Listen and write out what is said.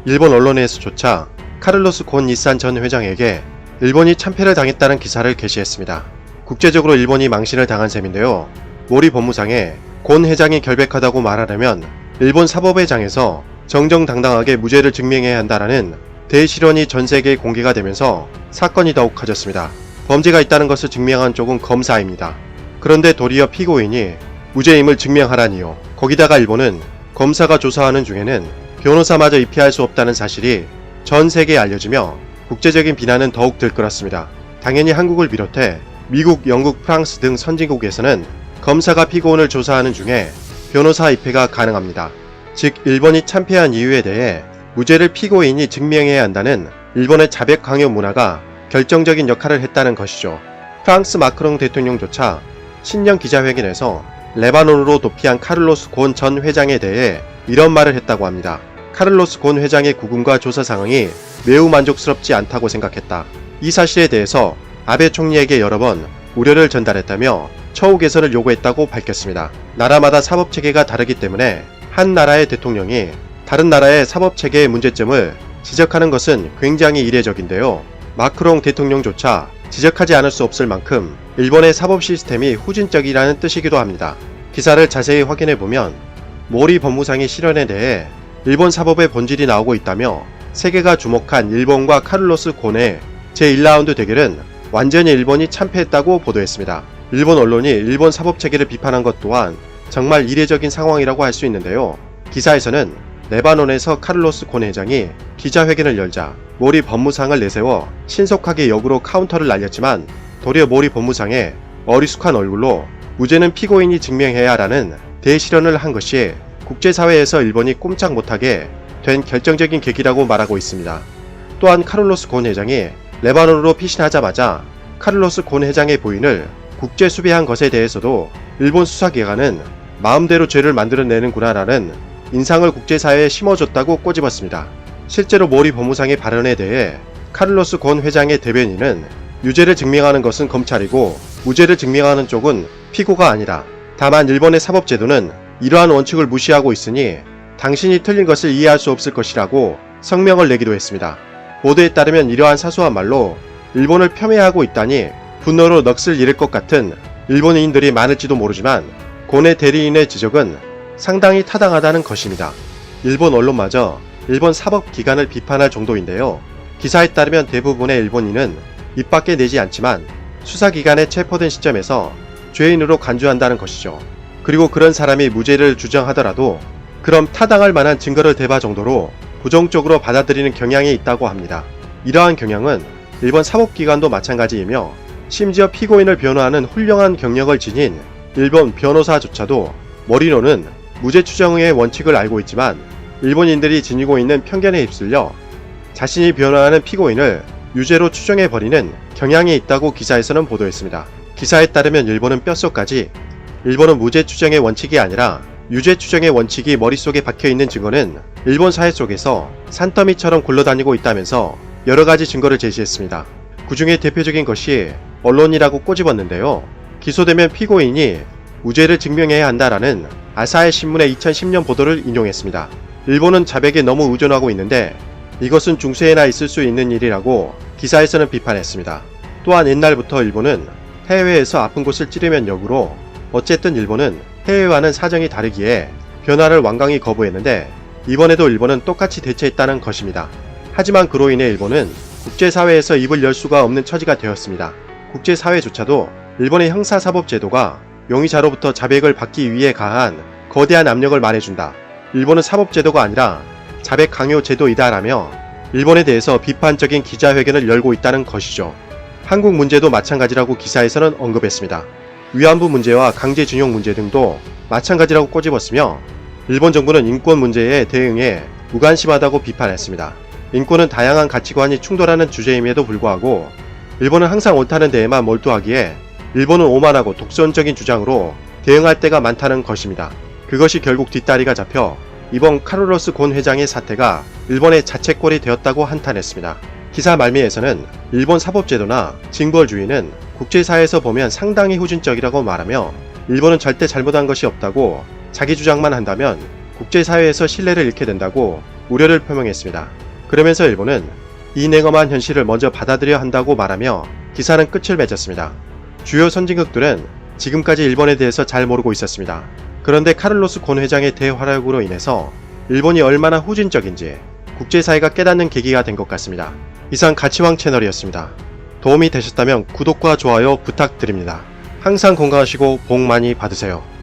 일본 언론에서조차 카를로스 곤 일산 전 회장에게 일본이 참패를 당했다는 기사를 게시했습니다. 국제적으로 일본이 망신을 당한 셈인데요. 모리 법무상에 곤 회장이 결백하다고 말하려면 일본 사법회장에서 정정당당하게 무죄를 증명해야 한다라는 대실언이 전 세계에 공개가 되면서 사건이 더욱 커졌습니다. 범죄가 있다는 것을 증명한 쪽은 검사입니다. 그런데 도리어 피고인이 무죄임을 증명하라니요. 거기다가 일본은 검사가 조사하는 중에는 변호사마저 입회할 수 없다는 사실이 전 세계에 알려지며 국제적인 비난은 더욱 들끓었습니다. 당연히 한국을 비롯해 미국, 영국, 프랑스 등 선진국에서는 검사가 피고인을 조사하는 중에 변호사 입회가 가능합니다. 즉 일본이 참패한 이유에 대해 무죄를 피고인이 증명해야 한다는 일본의 자백 강요 문화가 결정적인 역할을 했다는 것이죠. 프랑스 마크롱 대통령조차 신년 기자회견에서 레바논으로 도피한 카를로스 곤 전 회장에 대해 이런 말을 했다고 합니다. 카를로스 곤 회장의 구금과 조사 상황이 매우 만족스럽지 않다고 생각했다. 이 사실에 대해서 아베 총리에게 여러 번 우려를 전달했다며 처우 개선을 요구했다고 밝혔습니다. 나라마다 사법체계가 다르기 때문에 한 나라의 대통령이 다른 나라의 사법체계의 문제점을 지적하는 것은 굉장히 이례적인데요. 마크롱 대통령조차 지적하지 않을 수 없을 만큼 일본의 사법 시스템이 후진적이라는 뜻이기도 합니다. 기사를 자세히 확인해보면 모리 법무상의 실언에 대해 일본 사법의 본질이 나오고 있다며 세계가 주목한 일본과 카를로스 곤의 제1라운드 대결은 완전히 일본이 참패했다고 보도했습니다. 일본 언론이 일본 사법체계를 비판한 것 또한 정말 이례적인 상황이라고 할 수 있는데요. 기사에서는 레바논에서 카를로스 곤 회장이 기자회견을 열자 모리 법무상을 내세워 신속하게 역으로 카운터를 날렸지만 도리어 모리 법무상의 어리숙한 얼굴로 무죄는 피고인이 증명해야 라는 대실언을 한 것이 국제사회에서 일본이 꼼짝 못하게 된 결정적인 계기라고 말하고 있습니다. 또한 카를로스 곤 회장이 레바논으로 피신하자마자 카를로스 곤 회장의 부인을 국제 수배한 것에 대해서도 일본 수사기관은 마음대로 죄를 만들어내는구나 라는 인상을 국제사회에 심어줬다고 꼬집었습니다. 실제로 모리 법무상의 발언에 대해 카를로스 곤 회장의 대변인은 유죄를 증명하는 것은 검찰이고 무죄를 증명하는 쪽은 피고가 아니라 다만 일본의 사법제도는 이러한 원칙을 무시하고 있으니 당신이 틀린 것을 이해할 수 없을 것이라고 성명을 내기도 했습니다. 보도에 따르면 이러한 사소한 말로 일본을 폄훼하고 있다니 분노로 넋을 잃을 것 같은 일본인들이 많을지도 모르지만 곤의 대리인의 지적은 상당히 타당하다는 것입니다. 일본 언론마저 일본 사법기관을 비판할 정도인데요. 기사에 따르면 대부분의 일본인은 입 밖에 내지 않지만 수사기관에 체포된 시점에서 죄인으로 간주한다는 것이죠. 그리고 그런 사람이 무죄를 주장하더라도 그럼 타당할 만한 증거를 대봐 정도로 부정적으로 받아들이는 경향이 있다고 합니다. 이러한 경향은 일본 사법기관도 마찬가지이며 심지어 피고인을 변호하는 훌륭한 경력을 지닌 일본 변호사조차도 머리로는 무죄 추정의 원칙을 알고 있지만 일본인들이 지니고 있는 편견에 휩쓸려 자신이 변호하는 피고인을 유죄로 추정해버리는 경향이 있다고 기사에서는 보도했습니다. 기사에 따르면 일본은 뼛속까지 일본은 무죄 추정의 원칙이 아니라 유죄 추정의 원칙이 머릿속에 박혀있는 증거는 일본 사회 속에서 산더미처럼 굴러다니고 있다면서 여러가지 증거를 제시했습니다. 그 중에 대표적인 것이 언론이라고 꼬집었는데요. 기소되면 피고인이 무죄를 증명해야 한다라는 아사히 신문의 2010년 보도를 인용했습니다. 일본은 자백에 너무 의존하고 있는데 이것은 중세에나 있을 수 있는 일이라고 기사에서는 비판했습니다. 또한 옛날부터 일본은 해외에서 아픈 곳을 찌르면 역으로 어쨌든 일본은 해외와는 사정이 다르기에 변화를 완강히 거부했는데 이번에도 일본은 똑같이 대처했다는 것입니다. 하지만 그로 인해 일본은 국제사회에서 입을 열 수가 없는 처지가 되었습니다. 국제사회조차도 일본의 형사사법제도가 용의자로부터 자백을 받기 위해 가한 거대한 압력을 말해준다. 일본은 사법제도가 아니라 자백 강요 제도이다라며 일본에 대해서 비판적인 기자회견을 열고 있다는 것이죠. 한국 문제도 마찬가지라고 기사에서는 언급했습니다. 위안부 문제와 강제징용 문제 등도 마찬가지라고 꼬집었으며 일본 정부는 인권 문제에 대응해 무관심하다고 비판했습니다. 인권은 다양한 가치관이 충돌하는 주제임에도 불구하고 일본은 항상 옳다는 데에만 몰두하기에 일본은 오만하고 독선적인 주장으로 대응할 때가 많다는 것입니다. 그것이 결국 뒷다리가 잡혀 이번 카를로스 곤 회장의 사태가 일본의 자책골이 되었다고 한탄했습니다. 기사 말미에서는 일본 사법제도나 징벌주의는 국제사회에서 보면 상당히 후진적이라고 말하며 일본은 절대 잘못한 것이 없다고 자기 주장만 한다면 국제사회에서 신뢰를 잃게 된다고 우려를 표명했습니다. 그러면서 일본은 이 냉엄한 현실을 먼저 받아들여야 한다고 말하며 기사는 끝을 맺었습니다. 주요 선진국들은 지금까지 일본에 대해서 잘 모르고 있었습니다. 그런데 카를로스 곤 회장의 대활약으로 인해서 일본이 얼마나 후진적인지 국제사회가 깨닫는 계기가 된 것 같습니다. 이상 가치왕 채널이었습니다. 도움이 되셨다면 구독과 좋아요 부탁드립니다. 항상 건강하시고 복 많이 받으세요.